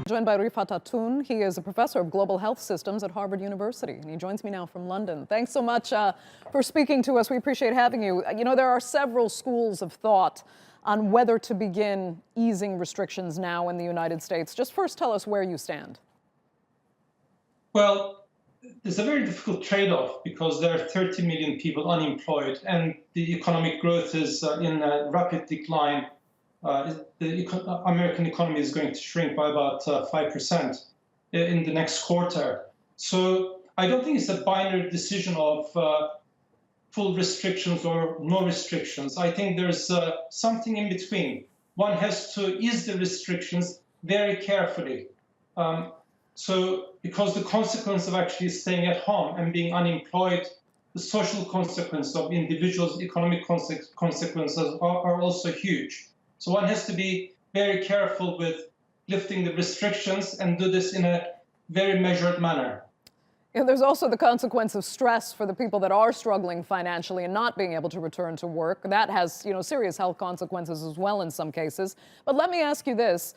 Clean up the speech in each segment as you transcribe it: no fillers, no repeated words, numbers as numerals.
Joined by Rifat Atun. He is a professor of global health systems at Harvard University, and he joins me now from London. Thanks so much for speaking to us. We appreciate having you. You know, there are several schools of thought on whether to begin easing restrictions now in the United States. Just first tell us where you stand. Well, there's a very difficult trade-off because there are 30 million people unemployed and the economic growth is in a rapid decline. The American economy is going to shrink by about 5% in the next quarter. So I don't think it's a binary decision of full restrictions or no restrictions. I think there's something in between. One has to ease the restrictions very carefully. Because the consequence of actually staying at home and being unemployed, the social consequences of individuals' economic consequences are also huge. So one has to be very careful with lifting the restrictions and do this in a very measured manner. And there's also the consequence of stress for the people that are struggling financially and not being able to return to work. That has, serious health consequences as well in some cases. But let me ask you this,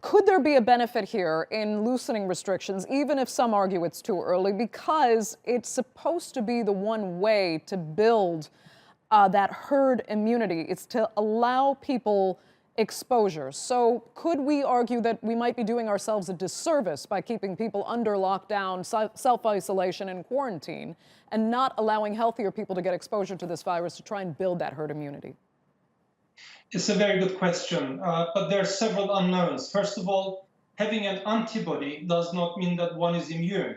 could there be a benefit here in loosening restrictions, even if some argue it's too early, because it's supposed to be the one way to build that herd immunity? It's to allow people exposure. So could we argue that we might be doing ourselves a disservice by keeping people under lockdown, self-isolation, and quarantine, and not allowing healthier people to get exposure to this virus to try and build that herd immunity? It's a very good question, but there are several unknowns. First of all, having an antibody does not mean that one is immune.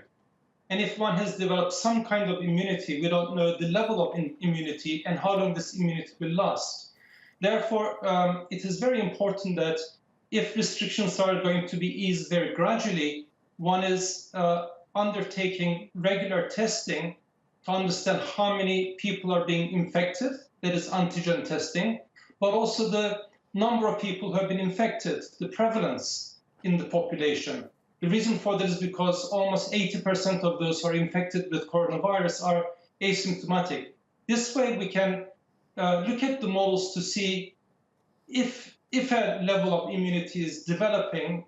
And if one has developed some kind of immunity, we don't know the level of immunity and how long this immunity will last. Therefore, it is very important that if restrictions are going to be eased very gradually, one is undertaking regular testing to understand how many people are being infected, that is antigen testing, but also the number of people who have been infected, the prevalence in the population. The reason for this is because almost 80% of those who are infected with coronavirus are asymptomatic. This way we can look at the models to see if a level of immunity is developing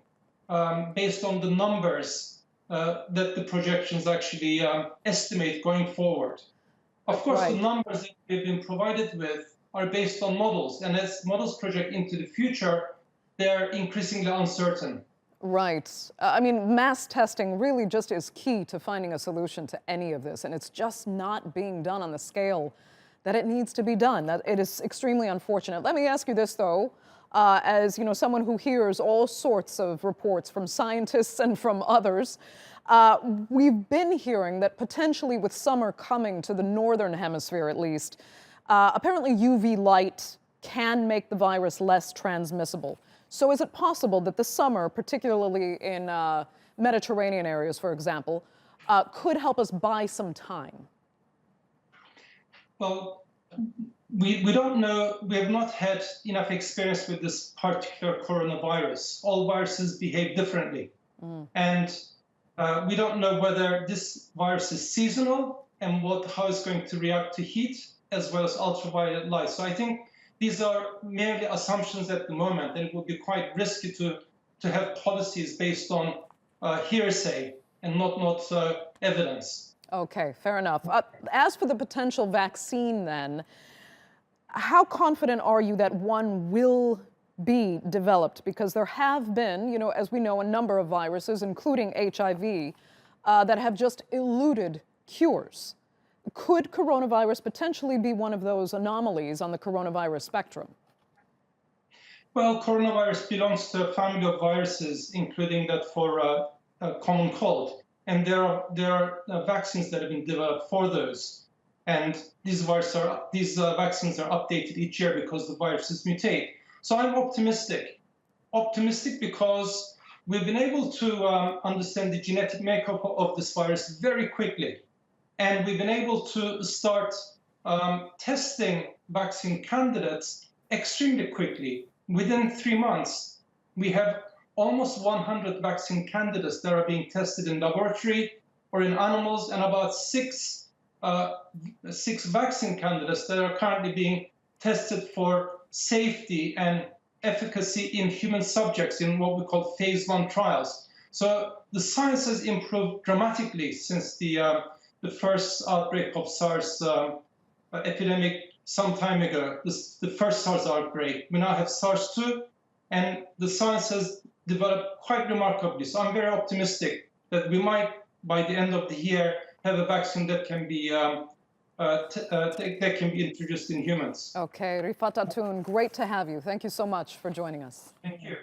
based on the numbers that the projections actually estimate going forward. Of course, the numbers that we've been provided with are based on models, and as models project into the future, they're increasingly uncertain. Right. I mean, mass testing really just is key to finding a solution to any of this, and it's just not being done on the scale that it needs to be done. That it is extremely unfortunate. Let me ask you this, though, as someone who hears all sorts of reports from scientists and from others, we've been hearing that potentially with summer coming to the northern hemisphere at least, apparently UV light can make the virus less transmissible. So is it possible that the summer, particularly in Mediterranean areas, for example, could help us buy some time? Well, we don't know. We have not had enough experience with this particular coronavirus. All viruses behave differently. And we don't know whether this virus is seasonal and how it's going to react to heat as well as ultraviolet light. So I think these are merely assumptions at the moment, and it would be quite risky to have policies based on hearsay and not evidence. Okay, fair enough. As for the potential vaccine then, how confident are you that one will be developed? Because there have been, as we know, a number of viruses, including HIV, that have just eluded cures. Could coronavirus potentially be one of those anomalies on the coronavirus spectrum? Well, coronavirus belongs to a family of viruses, including that for common cold. And there are vaccines that have been developed for those. And these vaccines are updated each year because the viruses mutate. So I'm optimistic. Optimistic because we've been able to understand the genetic makeup of this virus very quickly. And we've been able to start testing vaccine candidates extremely quickly. Within 3 months, we have almost 100 vaccine candidates that are being tested in laboratory or in animals, and about six vaccine candidates that are currently being tested for safety and efficacy in human subjects in what we call phase 1 trials. So the science has improved dramatically since the first outbreak of SARS epidemic some time ago, the first SARS outbreak. We now have SARS-2, and the science has developed quite remarkably. So I'm very optimistic that we might, by the end of the year, have a vaccine that can be introduced in humans. Okay, Rifat Atun, great to have you. Thank you so much for joining us. Thank you.